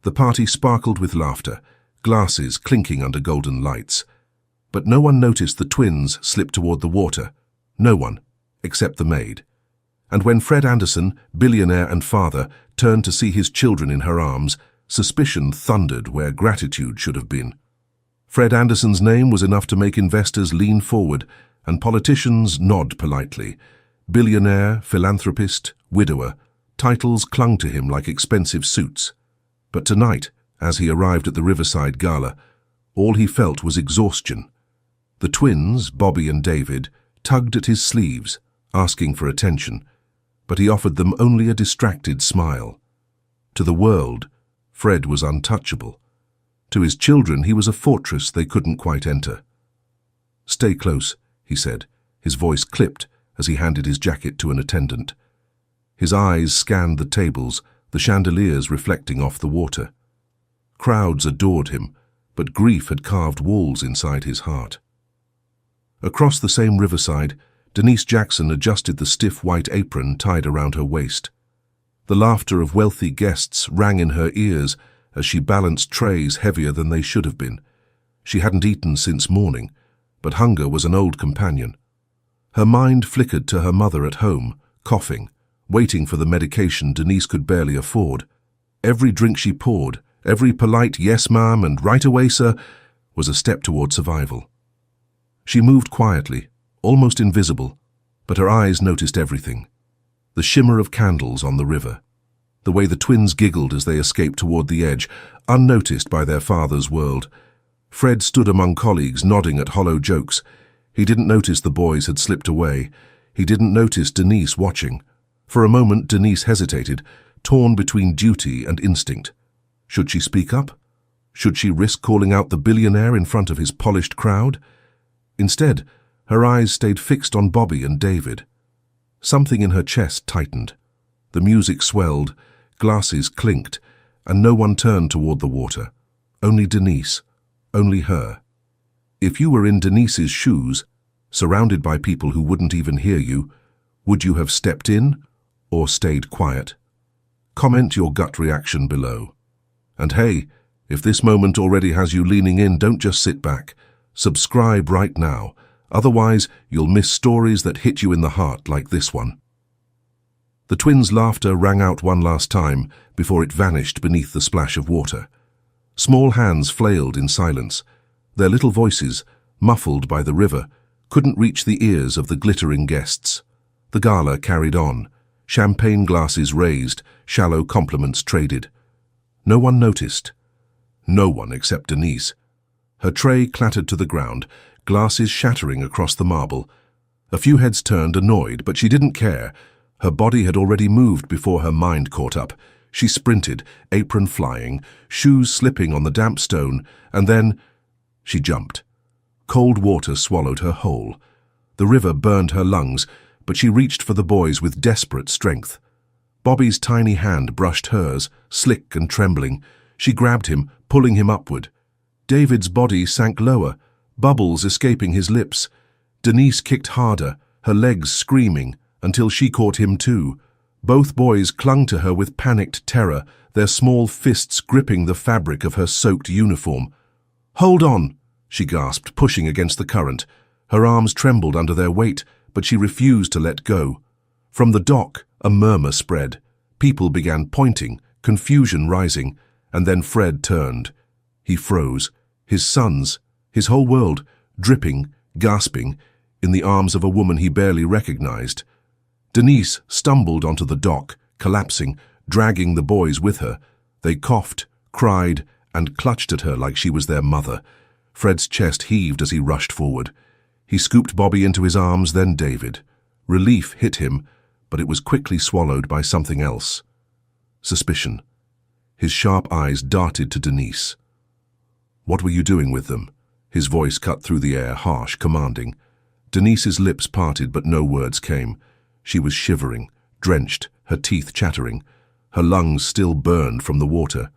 The party sparkled with laughter, glasses clinking under golden lights. But no one noticed the twins slip toward the water. No one, except the maid. And when Fred Anderson, billionaire and father, turned to see his children in her arms, suspicion thundered where gratitude should have been. Fred Anderson's name was enough to make investors lean forward and politicians nod politely. Billionaire, philanthropist, widower, titles clung to him like expensive suits. But tonight, as he arrived at the Riverside Gala, all he felt was exhaustion. The twins, Bobby and David, tugged at his sleeves, asking for attention, but he offered them only a distracted smile. To the world, Fred was untouchable. To his children, he was a fortress they couldn't quite enter. "Stay close," he said, his voice clipped as he handed his jacket to an attendant. His eyes scanned the tables, the chandeliers reflecting off the water. Crowds adored him, but grief had carved walls inside his heart. Across the same riverside, Denise Jackson adjusted the stiff white apron tied around her waist. The laughter of wealthy guests rang in her ears as she balanced trays heavier than they should have been. She hadn't eaten since morning, but hunger was an old companion. Her mind flickered to her mother at home, coughing, waiting for the medication Denise could barely afford. Every drink she poured, every polite "yes, ma'am" and "right away, sir," was a step toward survival. She moved quietly, almost invisible, but her eyes noticed everything. The shimmer of candles on the river, the way the twins giggled as they escaped toward the edge, unnoticed by their father's world. Fred stood among colleagues, nodding at hollow jokes. He didn't notice the boys had slipped away. He didn't notice Denise watching. For a moment, Denise hesitated, torn between duty and instinct. Should she speak up? Should she risk calling out the billionaire in front of his polished crowd? Instead, her eyes stayed fixed on Bobby and David. Something in her chest tightened. The music swelled, glasses clinked, and no one turned toward the water. Only Denise. Only her. If you were in Denise's shoes, surrounded by people who wouldn't even hear you, would you have stepped in or stayed quiet? Comment your gut reaction below. And hey, if this moment already has you leaning in, don't just sit back. Subscribe right now. Otherwise, you'll miss stories that hit you in the heart like this one. The twins' laughter rang out one last time before it vanished beneath the splash of water. Small hands flailed in silence. Their little voices, muffled by the river, couldn't reach the ears of the glittering guests. The gala carried on, champagne glasses raised, shallow compliments traded. No one noticed. No one except Denise. Her tray clattered to the ground, glasses shattering across the marble. A few heads turned, annoyed, but she didn't care. Her body had already moved before her mind caught up. She sprinted, apron flying, shoes slipping on the damp stone, and then she jumped. Cold water swallowed her whole. The river burned her lungs, but she reached for the boys with desperate strength. Bobby's tiny hand brushed hers, slick and trembling. She grabbed him, pulling him upward. David's body sank lower, bubbles escaping his lips. Denise kicked harder, her legs screaming, until she caught him too. Both boys clung to her with panicked terror, their small fists gripping the fabric of her soaked uniform. "Hold on," she gasped, pushing against the current. Her arms trembled under their weight, but she refused to let go. From the dock, a murmur spread. People began pointing, confusion rising, and then Fred turned. He froze, his sons, his whole world, dripping, gasping, in the arms of a woman he barely recognized. Denise stumbled onto the dock, collapsing, dragging the boys with her. They coughed, cried, and clutched at her like she was their mother. Fred's chest heaved as he rushed forward. He scooped Bobby into his arms, then David. Relief hit him, but it was quickly swallowed by something else. Suspicion. His sharp eyes darted to Denise. "What were you doing with them?" His voice cut through the air, harsh, commanding. Denise's lips parted, but no words came. She was shivering, drenched, her teeth chattering. Her lungs still burned from the water.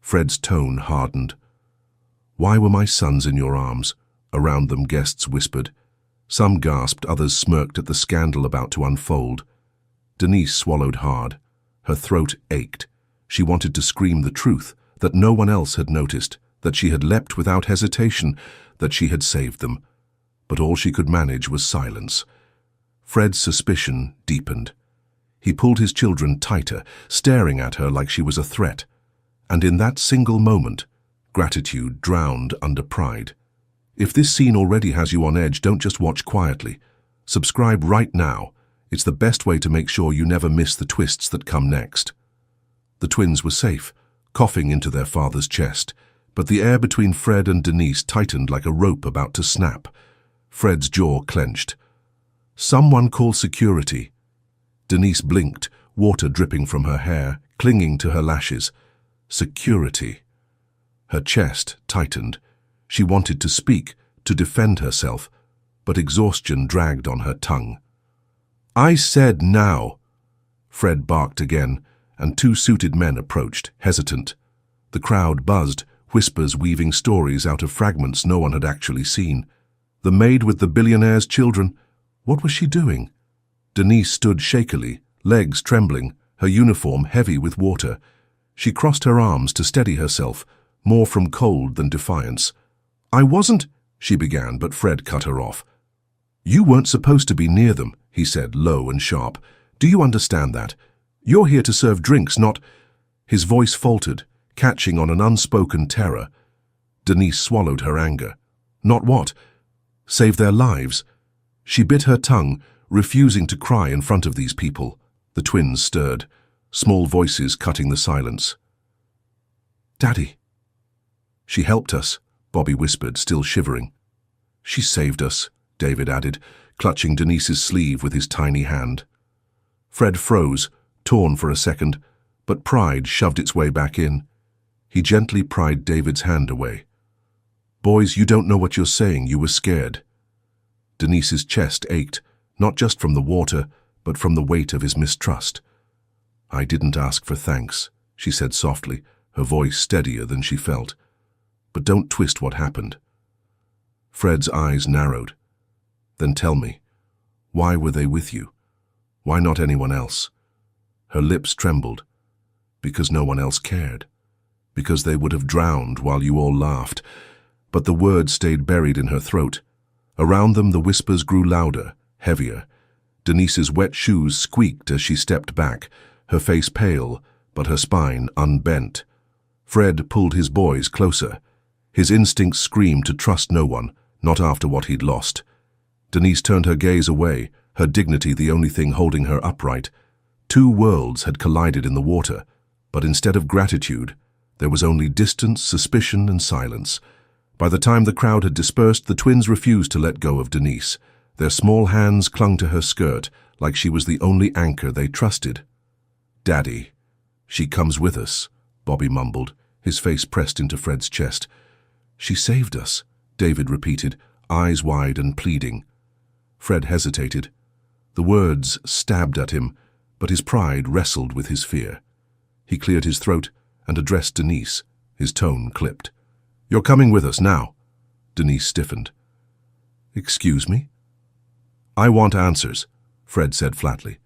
Fred's tone hardened. "Why were my sons in your arms?" Around them guests whispered. Some gasped, others smirked at the scandal about to unfold. Denise swallowed hard. Her throat ached. She wanted to scream the truth, that no one else had noticed, that she had leapt without hesitation, that she had saved them. But all she could manage was silence. Fred's suspicion deepened. He pulled his children tighter, staring at her like she was a threat. And in that single moment, gratitude drowned under pride. If this scene already has you on edge, don't just watch quietly. Subscribe right now. It's the best way to make sure you never miss the twists that come next. The twins were safe, coughing into their father's chest, but the air between Fred and Denise tightened like a rope about to snap. Fred's jaw clenched. "Someone call security." Denise blinked, water dripping from her hair, clinging to her lashes. Security. Her chest tightened. She wanted to speak, to defend herself, but exhaustion dragged on her tongue. "I said now." Fred barked again, and two suited men approached, hesitant. The crowd buzzed, whispers weaving stories out of fragments no one had actually seen. The maid with the billionaire's children. What was she doing? Denise stood shakily, legs trembling, her uniform heavy with water. She crossed her arms to steady herself, more from cold than defiance. "I wasn't," she began, but Fred cut her off. "You weren't supposed to be near them," he said, low and sharp. "Do you understand that? You're here to serve drinks, not—" His voice faltered, catching on an unspoken terror. Denise swallowed her anger. Not what? Save their lives. She bit her tongue, refusing to cry in front of these people. The twins stirred, small voices cutting the silence. "Daddy." "She helped us," Bobby whispered, still shivering. "She saved us," David added, clutching Denise's sleeve with his tiny hand. Fred froze, torn for a second, but pride shoved its way back in. He gently pried David's hand away. "Boys, you don't know what you're saying. You were scared." Denise's chest ached, not just from the water, but from the weight of his mistrust. "I didn't ask for thanks," she said softly, her voice steadier than she felt. "But don't twist what happened." Fred's eyes narrowed. "Then tell me, why were they with you? Why not anyone else?" Her lips trembled. "Because no one else cared. Because they would have drowned while you all laughed." But the words stayed buried in her throat. Around them the whispers grew louder, heavier. Denise's wet shoes squeaked as she stepped back, her face pale, but her spine unbent. Fred pulled his boys closer. His instincts screamed to trust no one, not after what he'd lost. Denise turned her gaze away, her dignity the only thing holding her upright. Two worlds had collided in the water, but instead of gratitude, there was only distance, suspicion, and silence. By the time the crowd had dispersed, the twins refused to let go of Denise. Their small hands clung to her skirt, like she was the only anchor they trusted. "Daddy." "She comes with us," Bobby mumbled, his face pressed into Fred's chest. "She saved us," David repeated, eyes wide and pleading. Fred hesitated. The words stabbed at him, but his pride wrestled with his fear. He cleared his throat and addressed Denise, his tone clipped. "You're coming with us now." Denise stiffened. "Excuse me?" "I want answers," Fred said flatly.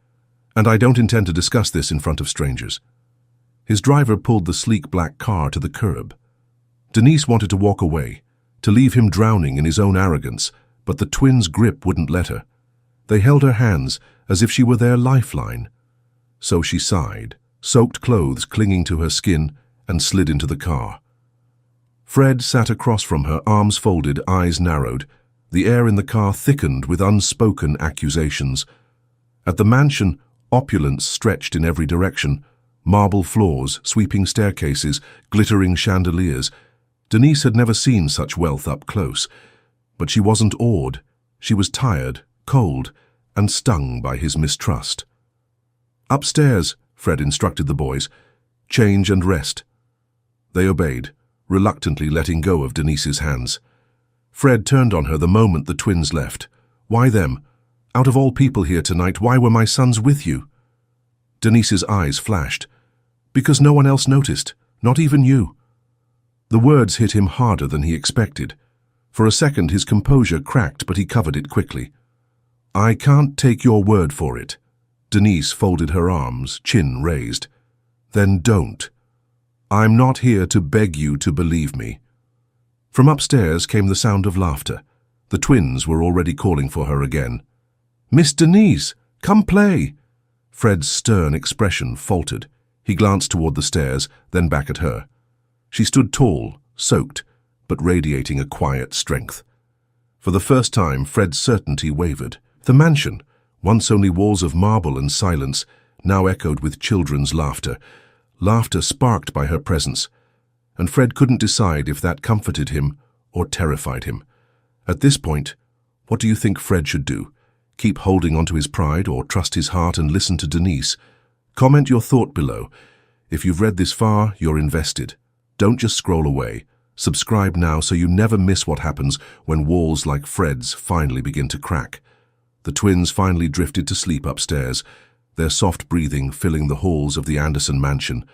"And I don't intend to discuss this in front of strangers." His driver pulled the sleek black car to the curb. Denise wanted to walk away, to leave him drowning in his own arrogance, but the twins' grip wouldn't let her. They held her hands as if she were their lifeline. So she sighed, soaked clothes clinging to her skin, and slid into the car. Fred sat across from her, arms folded, eyes narrowed. The air in the car thickened with unspoken accusations. At the mansion, opulence stretched in every direction. Marble floors, sweeping staircases, glittering chandeliers. Denise had never seen such wealth up close. But she wasn't awed. She was tired, cold, and stung by his mistrust. "Upstairs," Fred instructed the boys. "Change and rest." They obeyed, reluctantly letting go of Denise's hands. Fred turned on her the moment the twins left. "Why them? Out of all people here tonight, why were my sons with you?" Denise's eyes flashed. "Because no one else noticed, not even you." The words hit him harder than he expected. For a second his composure cracked, but he covered it quickly. "I can't take your word for it." Denise folded her arms, chin raised. "Then don't." I'm not here to beg you to believe me." From upstairs came the sound of laughter. The twins were already calling for her again. "Miss Denise, come play." Fred's stern expression faltered. He glanced toward the stairs, then back at her. She stood tall, soaked, but radiating a quiet strength. For the first time, Fred's certainty wavered. The mansion, once only walls of marble and silence, now echoed with children's laughter sparked by her presence, and Fred couldn't decide if that comforted him or terrified him. At this point, what do you think Fred should do? Keep holding onto his pride or trust his heart and listen to Denise? Comment your thought below. If you've read this far, you're invested. Don't just scroll away. Subscribe now so you never miss what happens when walls like Fred's finally begin to crack. The twins finally drifted to sleep upstairs, their soft breathing filling the halls of the Anderson mansion.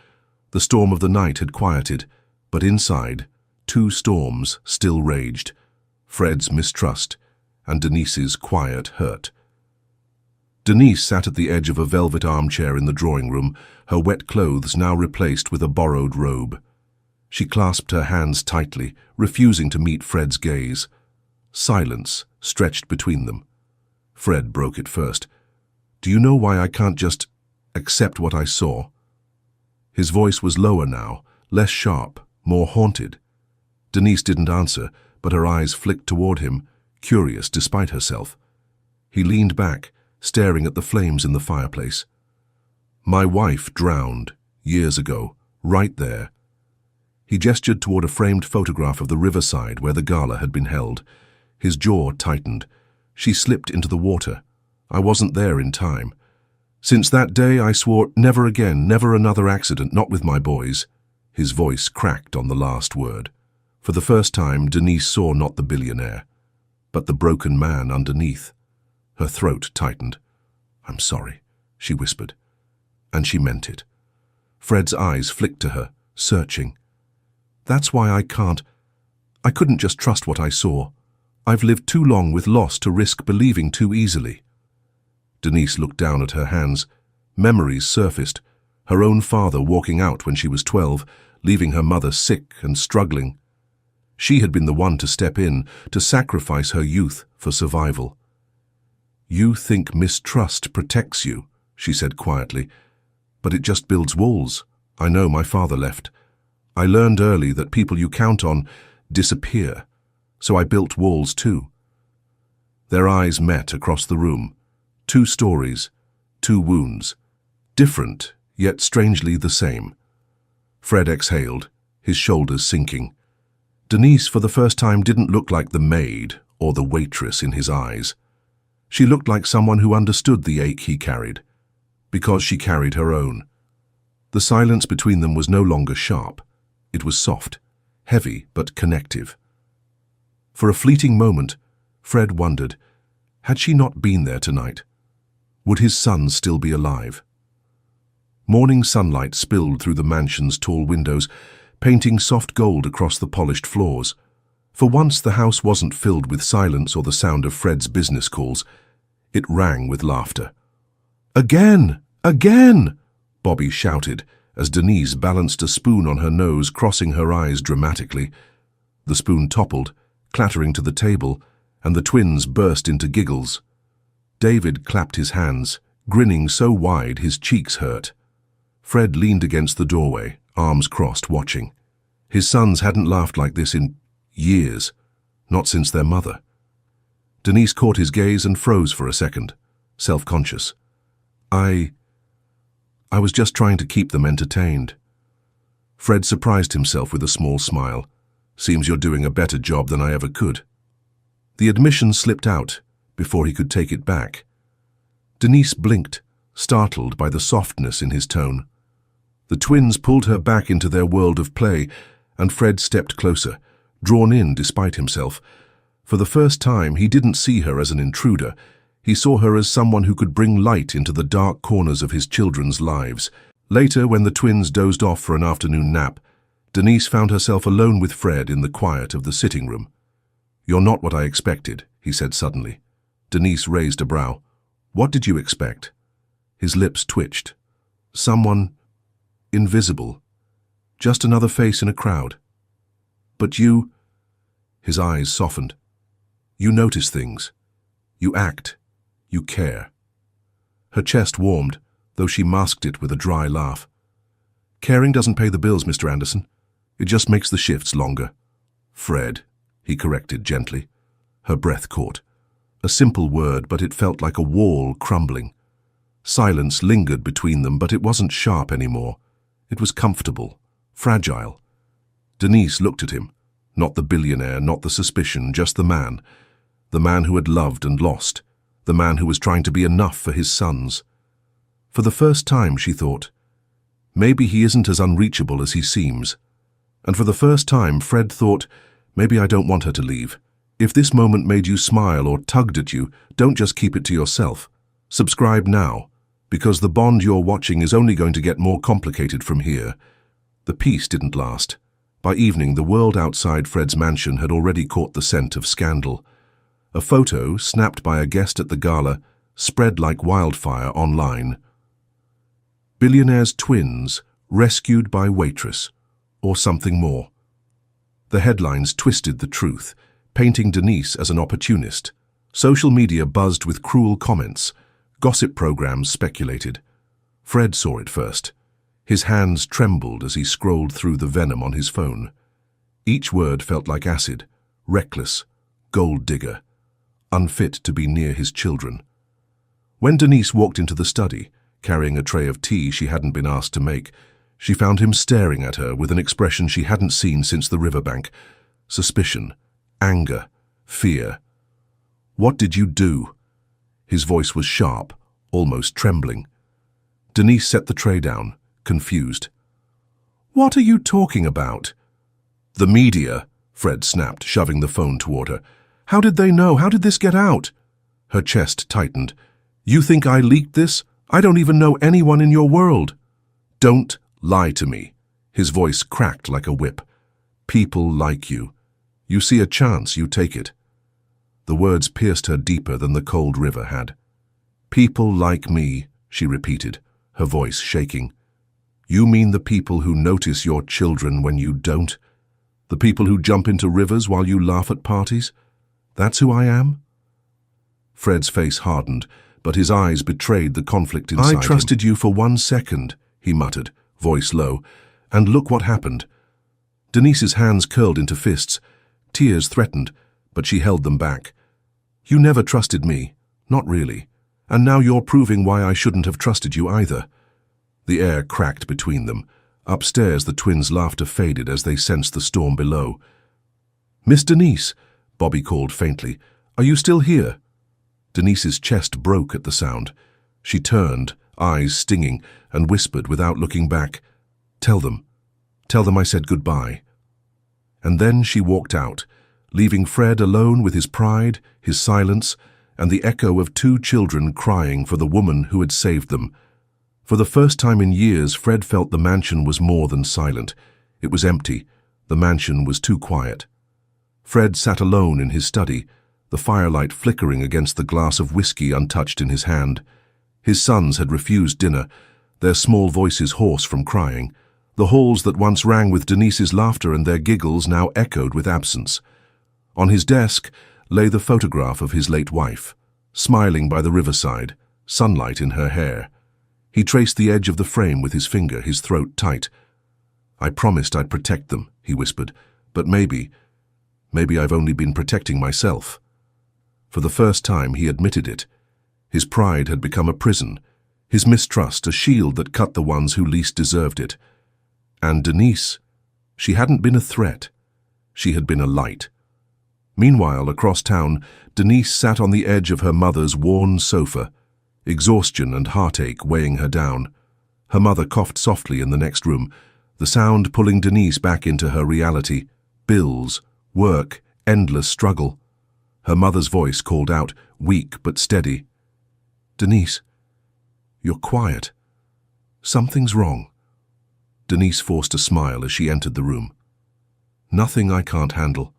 The storm of the night had quieted, but inside, two storms still raged: Fred's mistrust and Denise's quiet hurt. Denise sat at the edge of a velvet armchair in the drawing room, her wet clothes now replaced with a borrowed robe. She clasped her hands tightly, refusing to meet Fred's gaze. Silence stretched between them. Fred broke it first. "Do you know why I can't just accept what I saw?" His voice was lower now, less sharp, more haunted. Denise didn't answer, but her eyes flicked toward him, curious despite herself. He leaned back, staring at the flames in the fireplace. "My wife drowned, years ago, right there." He gestured toward a framed photograph of the riverside where the gala had been held. His jaw tightened. "She slipped into the water. I wasn't there in time. Since that day I swore never again, never another accident, not with my boys." His voice cracked on the last word. For the first time, Denise saw not the billionaire, but the broken man underneath. Her throat tightened. "I'm sorry," she whispered. And she meant it. Fred's eyes flicked to her, searching. "That's why I couldn't just trust what I saw. I've lived too long with loss to risk believing too easily." Denise looked down at her hands. Memories surfaced. Her own father walking out when she was 12, leaving her mother sick and struggling. She had been the one to step in, to sacrifice her youth for survival. "You think mistrust protects you," she said quietly, "but it just builds walls. I know my father left. I learned early that people you count on disappear, so I built walls too." Their eyes met across the room. Two stories, two wounds, different, yet strangely the same. Fred exhaled, his shoulders sinking. Denise, for the first time, didn't look like the maid or the waitress in his eyes. She looked like someone who understood the ache he carried, because she carried her own. The silence between them was no longer sharp. It was soft, heavy, but connective. For a fleeting moment, Fred wondered, had she not been there tonight? Would his son still be alive? Morning sunlight spilled through the mansion's tall windows, painting soft gold across the polished floors. For once, the house wasn't filled with silence or the sound of Fred's business calls. It rang with laughter. "Again! Again!" Bobby shouted, as Denise balanced a spoon on her nose, crossing her eyes dramatically. The spoon toppled, clattering to the table, and the twins burst into giggles. David clapped his hands, grinning so wide his cheeks hurt. Fred leaned against the doorway, arms crossed, watching. His sons hadn't laughed like this in years, not since their mother. Denise caught his gaze and froze for a second, self-conscious. I was just trying to keep them entertained." Fred surprised himself with a small smile. "Seems you're doing a better job than I ever could." The admission slipped out before he could take it back. Denise blinked, startled by the softness in his tone. The twins pulled her back into their world of play, and Fred stepped closer, drawn in despite himself. For the first time, he didn't see her as an intruder. He saw her as someone who could bring light into the dark corners of his children's lives. Later, when the twins dozed off for an afternoon nap, Denise found herself alone with Fred in the quiet of the sitting room. "You're not what I expected," he said suddenly. Denise raised a brow. "What did you expect?" His lips twitched. "Someone invisible. Just another face in a crowd. But you—" his eyes softened. "You notice things. You act. You care." Her chest warmed, though she masked it with a dry laugh. "Caring doesn't pay the bills, Mr. Anderson. It just makes the shifts longer." "Fred," he corrected gently. Her breath caught. A simple word, but it felt like a wall crumbling. Silence lingered between them, but it wasn't sharp anymore. It was comfortable, fragile. Denise looked at him. Not the billionaire, not the suspicion, just the man. The man who had loved and lost. The man who was trying to be enough for his sons. For the first time, she thought, maybe he isn't as unreachable as he seems. And for the first time, Fred thought, maybe I don't want her to leave. If this moment made you smile or tugged at you, don't just keep it to yourself. Subscribe now, because the bond you're watching is only going to get more complicated from here. The peace didn't last. By evening, the world outside Fred's mansion had already caught the scent of scandal. A photo, snapped by a guest at the gala, spread like wildfire online. Billionaire's twins rescued by Waitress, or something more. The headlines twisted the truth, painting Denise as an opportunist. Social media buzzed with cruel comments. Gossip programs speculated. Fred saw it first. His hands trembled as he scrolled through the venom on his phone. Each word felt like acid, reckless, gold digger, unfit to be near his children. When Denise walked into the study, carrying a tray of tea she hadn't been asked to make, she found him staring at her with an expression she hadn't seen since the riverbank. Suspicion, anger, fear. "What did you do?" His voice was sharp, almost trembling. Denise set the tray down, confused. "What are you talking about?" "The media," Fred snapped, shoving the phone toward her. "How did they know? How did this get out?" Her chest tightened. "You think I leaked this? I don't even know anyone in your world." "Don't lie to me." His voice cracked like a whip. "People like you. You see a chance, you take it." The words pierced her deeper than the cold river had. "People like me," she repeated, her voice shaking. "You mean the people who notice your children when you don't? The people who jump into rivers while you laugh at parties? That's who I am?" Fred's face hardened, but his eyes betrayed the conflict inside him. "I trusted you for 1 second, he muttered, voice low, "and look what happened." Denise's hands curled into fists. Tears threatened, but she held them back. "You never trusted me, not really, and now you're proving why I shouldn't have trusted you either." The air cracked between them. Upstairs, the twins' laughter faded as they sensed the storm below. "Miss Denise," Bobby called faintly, "are you still here?" Denise's chest broke at the sound. She turned, eyes stinging, and whispered without looking back, Tell them I said goodbye." And then she walked out, leaving Fred alone with his pride, his silence, and the echo of 2 children crying for the woman who had saved them. For the first time in years, Fred felt the mansion was more than silent. It was empty. The mansion was too quiet. Fred sat alone in his study, the firelight flickering against the glass of whiskey untouched in his hand. His sons had refused dinner, their small voices hoarse from crying. The halls that once rang with Denise's laughter and their giggles now echoed with absence. On his desk lay the photograph of his late wife, smiling by the riverside, sunlight in her hair. He traced the edge of the frame with his finger, his throat tight. "I promised I'd protect them," he whispered, "but maybe I've only been protecting myself." For the first time, he admitted it. His pride had become a prison, his mistrust a shield that cut the ones who least deserved it. And Denise, she hadn't been a threat. She had been a light. Meanwhile, across town, Denise sat on the edge of her mother's worn sofa, exhaustion and heartache weighing her down. Her mother coughed softly in the next room, the sound pulling Denise back into her reality. Bills, work, endless struggle. Her mother's voice called out, weak but steady. "Denise, you're quiet. Something's wrong." Denise forced a smile as she entered the room. "Nothing I can't handle."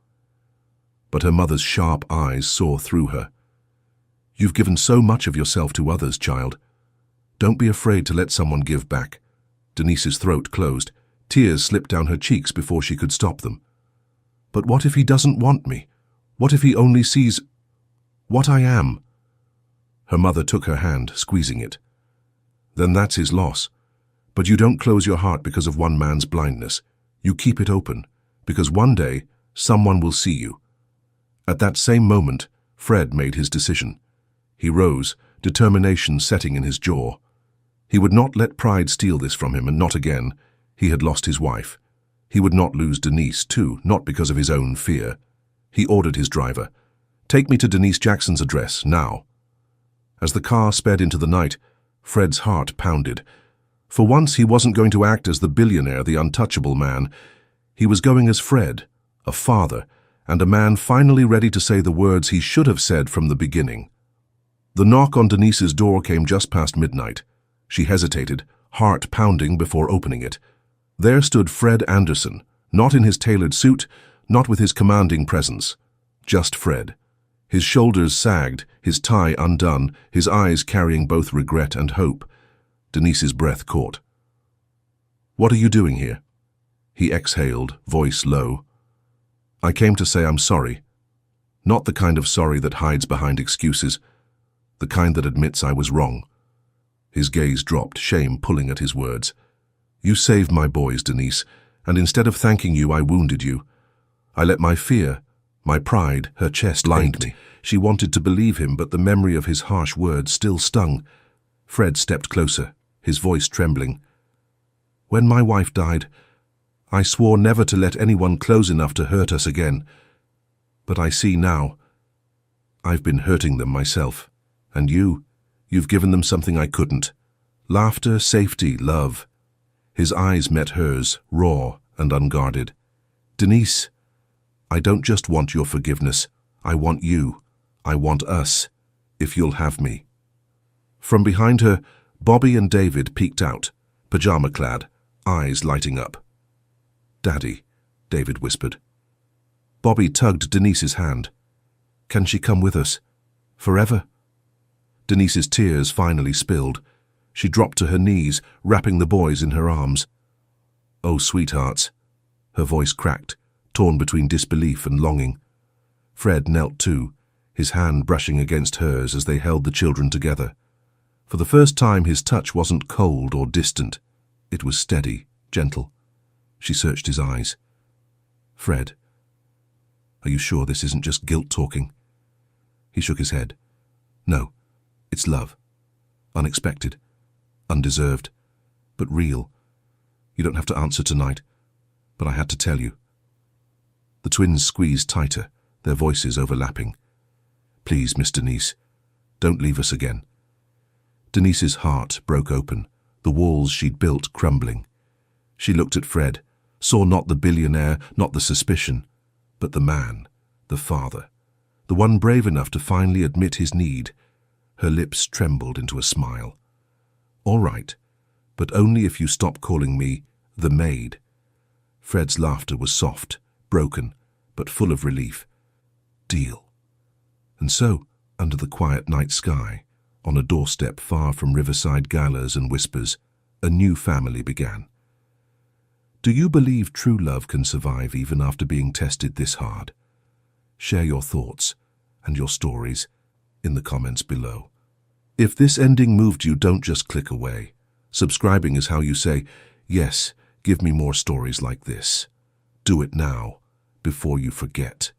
But her mother's sharp eyes saw through her. "You've given so much of yourself to others, child. Don't be afraid to let someone give back." Denise's throat closed. Tears slipped down her cheeks before she could stop them. But what if he doesn't want me? What if he only sees what I am? Her mother took her hand, squeezing it. Then that's his loss. But you don't close your heart because of one man's blindness. You keep it open, because one day someone will see you. At that same moment, Fred made his decision. He rose, determination setting in his jaw. He would not let pride steal this from him, and not again. He had lost his wife. He would not lose Denise, too, not because of his own fear. He ordered his driver, "Take me to Denise Jackson's address, now." As the car sped into the night, Fred's heart pounded. For once he wasn't going to act as the billionaire, the untouchable man. He was going as Fred, a father, and a man finally ready to say the words he should have said from the beginning. The knock on Denise's door came just past midnight. She hesitated, heart pounding before opening it. There stood Fred Anderson, not in his tailored suit, not with his commanding presence. Just Fred. His shoulders sagged, his tie undone, his eyes carrying both regret and hope. Denise's breath caught. "What are you doing here?" He exhaled, voice low. "I came to say I'm sorry. Not the kind of sorry that hides behind excuses, the kind that admits I was wrong." His gaze dropped, shame pulling at his words. "You saved my boys, Denise, and instead of thanking you, I wounded you. I let my fear, my pride, her chest blind me." She wanted to believe him, but the memory of his harsh words still stung. Fred stepped closer, his voice trembling. "When my wife died, I swore never to let anyone close enough to hurt us again. But I see now, I've been hurting them myself. And you've given them something I couldn't. Laughter, safety, love." His eyes met hers, raw and unguarded. "Denise, I don't just want your forgiveness. I want you. I want us, if you'll have me." From behind her, Bobby and David peeked out, pajama-clad, eyes lighting up. "Daddy," David whispered. Bobby tugged Denise's hand. "Can she come with us? Forever?" Denise's tears finally spilled. She dropped to her knees, wrapping the boys in her arms. "Oh, sweethearts." Her voice cracked, torn between disbelief and longing. Fred knelt too, his hand brushing against hers as they held the children together. For the first time his touch wasn't cold or distant. It was steady, gentle. She searched his eyes. "Fred, are you sure this isn't just guilt talking?" He shook his head. "No, it's love. Unexpected, undeserved, but real. You don't have to answer tonight, but I had to tell you." The twins squeezed tighter, their voices overlapping. "Please, Miss Denise, don't leave us again." Denise's heart broke open, the walls she'd built crumbling. She looked at Fred, saw not the billionaire, not the suspicion, but the man, the father, the one brave enough to finally admit his need. Her lips trembled into a smile. "All right, but only if you stop calling me the maid." Fred's laughter was soft, broken, but full of relief. "Deal." And so, under the quiet night sky, on a doorstep far from riverside galas and whispers, a new family began. Do you believe true love can survive even after being tested this hard? Share your thoughts and your stories in the comments below. If this ending moved you, don't just click away. Subscribing is how you say, "Yes, give me more stories like this." Do it now, before you forget.